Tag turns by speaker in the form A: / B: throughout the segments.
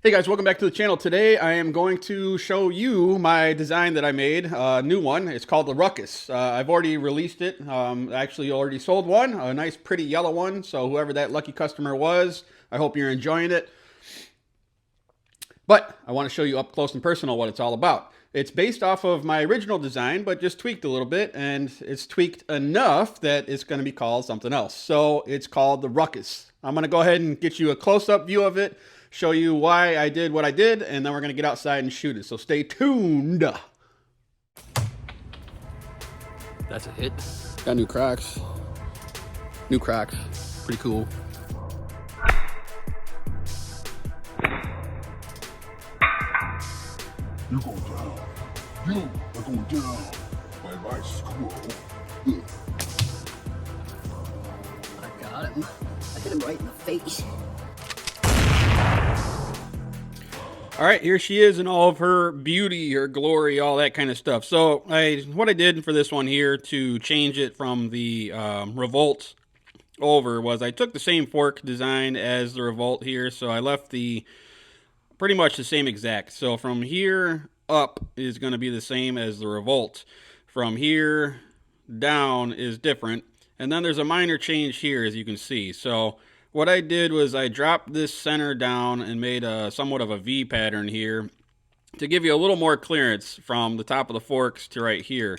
A: Hey guys, welcome back to the channel. Today I am going to show you my design that I made, a new one. It's called the Ruckus. I've already released it. Actually already sold one, a nice pretty yellow one. So whoever that lucky customer was, I hope you're enjoying it. But I want to show you up close and personal what it's all about. It's based off of my original design, but just tweaked a little bit, and it's tweaked enough that it's going to be called something else. So it's called the Ruckus. I'm going to go ahead and get you a close-up view of it, show you why I did what I did, and then we're going to get outside and shoot it. So stay tuned. That's a hit. Got new cracks. New cracks. Pretty cool.
B: You're going down. You are going down. Bye-bye, squirrel.
C: I got him. I hit him right in the face.
A: All right, here she is in all of her beauty, her glory, all that kind of stuff. So what I did for this one here to change it from the Revolt over was I took the same fork design as the Revolt here. So I left the pretty much the same exact. So from here up is going to be the same as the Revolt. From here down is different. And then there's a minor change here, as you can see. So what I did was I dropped this center down and made a somewhat of a V pattern here to give you a little more clearance from the top of the forks to right here.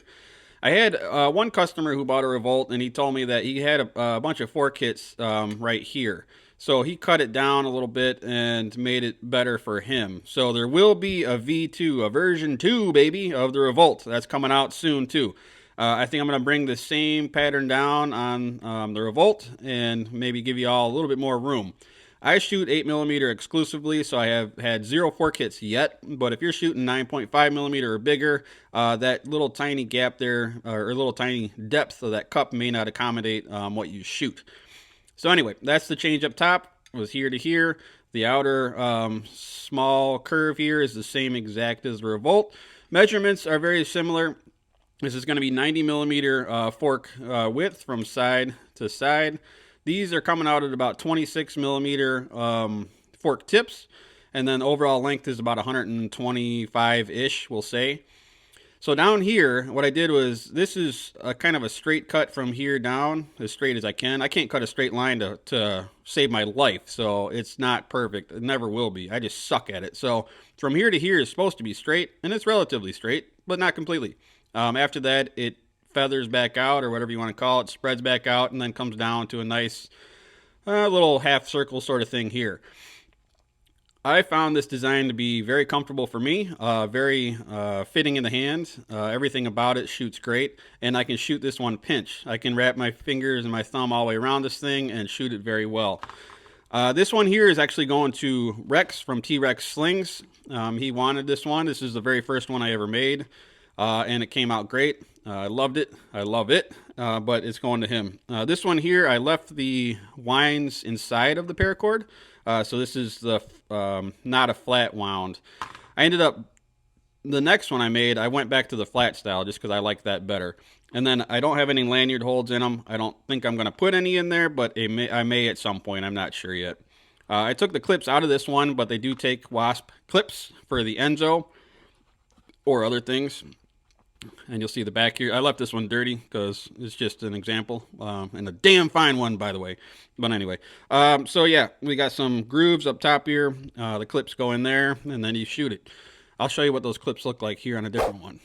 A: I had one customer who bought a Revolt, and he told me that he had a bunch of fork hits right here. So he cut it down a little bit and made it better for him. So there will be a V2, a version 2, baby, of the Revolt. That's coming out soon, too. I think I'm going to bring the same pattern down on the Revolt and maybe give you all a little bit more room. I shoot 8mm exclusively, so I have had 0 fork hits yet. But if you're shooting 9.5mm or bigger, that little tiny gap there, or little tiny depth of that cup may not accommodate what you shoot. So anyway, that's the change up top. It was here to here. The outer small curve here is the same exact as the Revolt. Measurements are very similar. This is going to be 90mm fork width from side to side. These are coming out at about 26mm fork tips. And then overall length is about 125-ish, we'll say. So down here, what I did was, this is a kind of a straight cut from here down, as straight as I can. I can't cut a straight line to save my life, so it's not perfect. It never will be. I just suck at it. So from here to here is supposed to be straight, and it's relatively straight, but not completely. After that, it feathers back out, or whatever you want to call it, spreads back out, and then comes down to a nice little half circle sort of thing here. I found this design to be very comfortable for me, very fitting in the hand. Everything about it shoots great, and I can shoot this one pinch. I can wrap my fingers and my thumb all the way around this thing and shoot it very well. This one here is actually going to Rex from T-Rex Slings. He wanted this one. This is the very first one I ever made, and it came out great. I loved it. I love it, but it's going to him. This one here, I left the winds inside of the paracord. So this is the not a flat wound. I ended up, the next one I made, I went back to the flat style just because I like that better. And then I don't have any lanyard holds in them. I don't think I'm going to put any in there, but I may at some point. I'm not sure yet. I took the clips out of this one, but they do take wasp clips for the Enzo or other things. And you'll see the back here. I left this one dirty because it's just an example. And a damn fine one, by the way. But anyway. So yeah, we got some grooves up top here. The clips go in there, and then you shoot it. I'll show you what those clips look like here on a different one.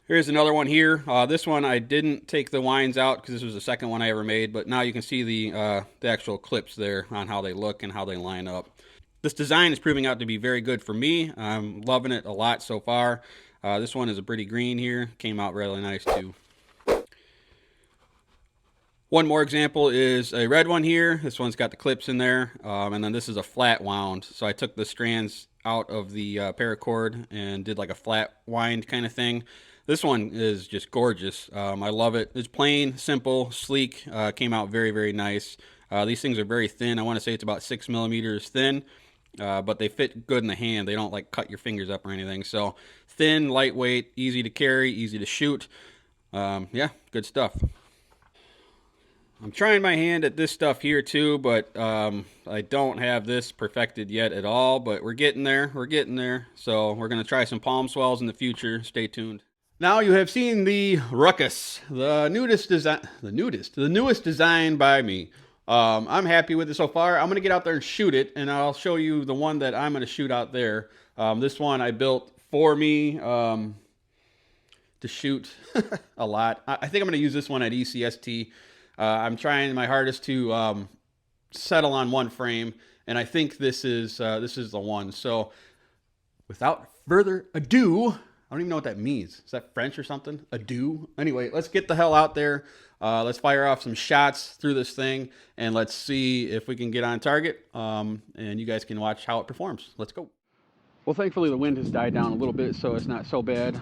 A: Here's another one here. This one I didn't take the winds out because this was the second one I ever made. But now you can see the actual clips there on how they look and how they line up. This design is proving out to be very good for me. I'm loving it a lot so far. This one is a pretty green here. Came out really nice too. One more example is a red one here. This one's got the clips in there. And then this is a flat wound. So I took the strands out of the paracord and did like a flat wind kind of thing. This one is just gorgeous. I love it. It's plain, simple, sleek. Came out very, very nice. These things are very thin. I want to say it's about 6mm thin. But they fit good in the hand. They don't like cut your fingers up or anything. So thin, lightweight, easy to carry, easy to shoot. Yeah, good stuff. I'm trying my hand at this stuff here too, but I don't have this perfected yet at all, but we're getting there. We're getting there. So we're going to try some palm swells in the future. Stay tuned. Now you have seen the Ruckus, the newest design by me. I'm happy with it so far. I'm going to get out there and shoot it, and I'll show you the one that I'm going to shoot out there. This one I built for me to shoot a lot. I think I'm going to use this one at ECST. I'm trying my hardest to settle on one frame, and I think this is the one. So, without further ado, I don't even know what that means. Is that French or something? Ado? Anyway, let's get the hell out there. Let's fire off some shots through this thing, and let's see if we can get on target. And you guys can watch how it performs. Let's go. Well, thankfully the wind has died down a little bit, so it's not so bad.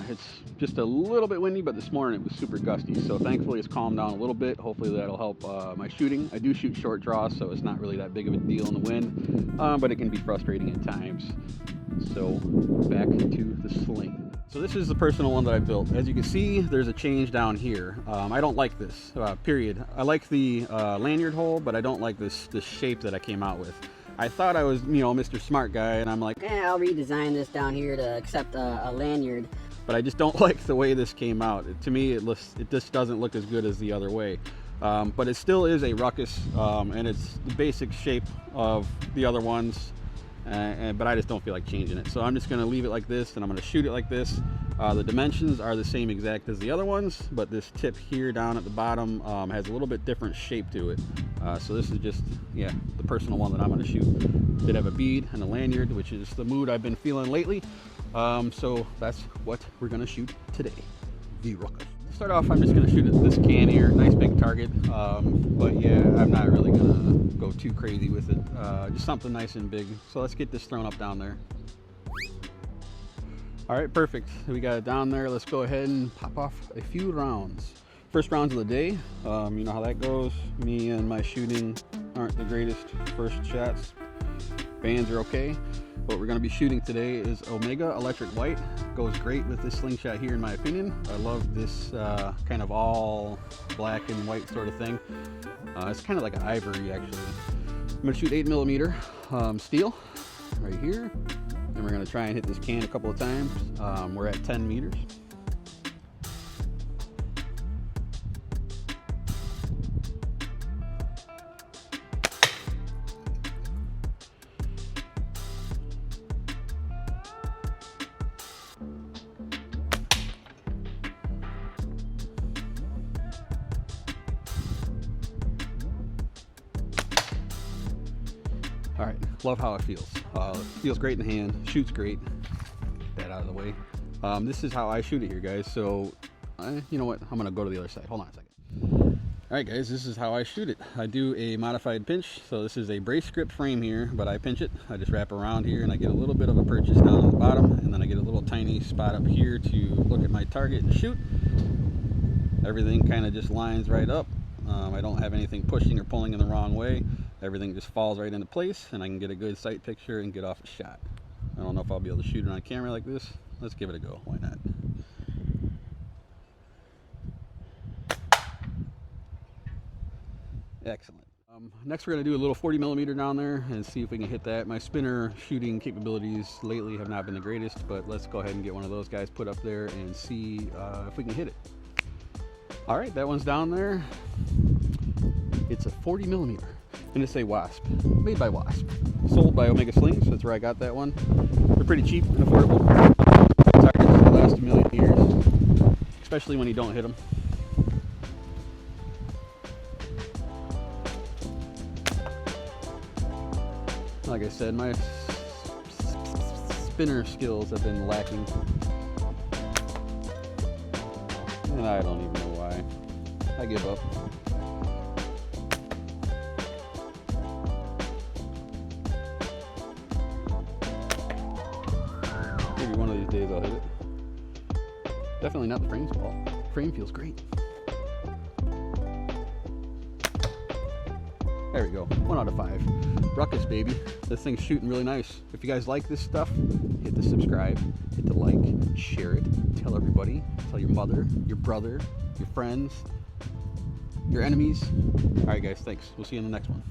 A: It's just a little bit windy, but this morning it was super gusty, so thankfully it's calmed down a little bit. Hopefully that'll help my shooting. I do shoot short draws, so it's not really that big of a deal in the wind, but it can be frustrating at times. So back to the sling. So this is the personal one that I built. As you can see, there's a change down here. I don't like this, period. I like the lanyard hole, but I don't like this shape that I came out with. I thought I was, Mr. Smart Guy, and I'm like,
C: I'll redesign this down here to accept a lanyard.
A: But I just don't like the way this came out. To me, it just doesn't look as good as the other way. But it still is a Ruckus, and it's the basic shape of the other ones. But I just don't feel like changing it. So I'm just going to leave it like this, and I'm going to shoot it like this. The dimensions are the same exact as the other ones, but this tip here down at the bottom has a little bit different shape to it. So this is just, the personal one that I'm going to shoot. Did have a bead and a lanyard, which is the mood I've been feeling lately. So that's what we're going to shoot today, the Ruckus. To start off, I'm just going to shoot at this can here, nice big target. But yeah, I'm not really going to go too crazy with it. Just something nice and big. So let's get this thrown up down there. All right, perfect. We got it down there. Let's go ahead and pop off a few rounds. First rounds of the day. You know how that goes. Me and my shooting aren't the greatest first shots. Bands are okay. What we're going to be shooting today is Omega Electric White. Goes great with this slingshot here, in my opinion. I love this kind of all black and white sort of thing. It's kind of like an ivory, actually. I'm going to shoot 8mm steel right here. And we're going to try and hit this can a couple of times. We're at 10 meters. All right, love how it feels. Feels great in the hand, shoots great. Get that out of the way. This is how I shoot it here, guys. So, you know what? I'm gonna go to the other side. Hold on a second. All right, guys, this is how I shoot it. I do a modified pinch. So this is a brace grip frame here, but I pinch it. I just wrap around here, and I get a little bit of a purchase down on the bottom, and then I get a little tiny spot up here to look at my target and shoot. Everything kind of just lines right up. I don't have anything pushing or pulling in the wrong way. Everything just falls right into place, and I can get a good sight picture and get off a shot. I don't know if I'll be able to shoot it on camera like this. Let's give it a go. Why not? Excellent. Next, we're going to do a little 40mm down there and see if we can hit that. My spinner shooting capabilities lately have not been the greatest, but let's go ahead and get one of those guys put up there and see if we can hit it. All right, that one's down there. It's a 40mm. And it's a Wasp, made by Wasp, sold by Omega Slings. That's where I got that one. They're pretty cheap and affordable. Targets that last a million years, especially when you don't hit them. Like I said, my spinner skills have been lacking, and I don't even know why. I give up. Maybe one of these days I'll hit it. Definitely not the frame's fault. Frame feels great. There we go. 1 out of 5. Ruckus, baby. This thing's shooting really nice. If you guys like this stuff, hit the subscribe, hit the like, share it, tell everybody, tell your mother, your brother, your friends. your enemies. All right, guys, thanks. We'll see you in the next one.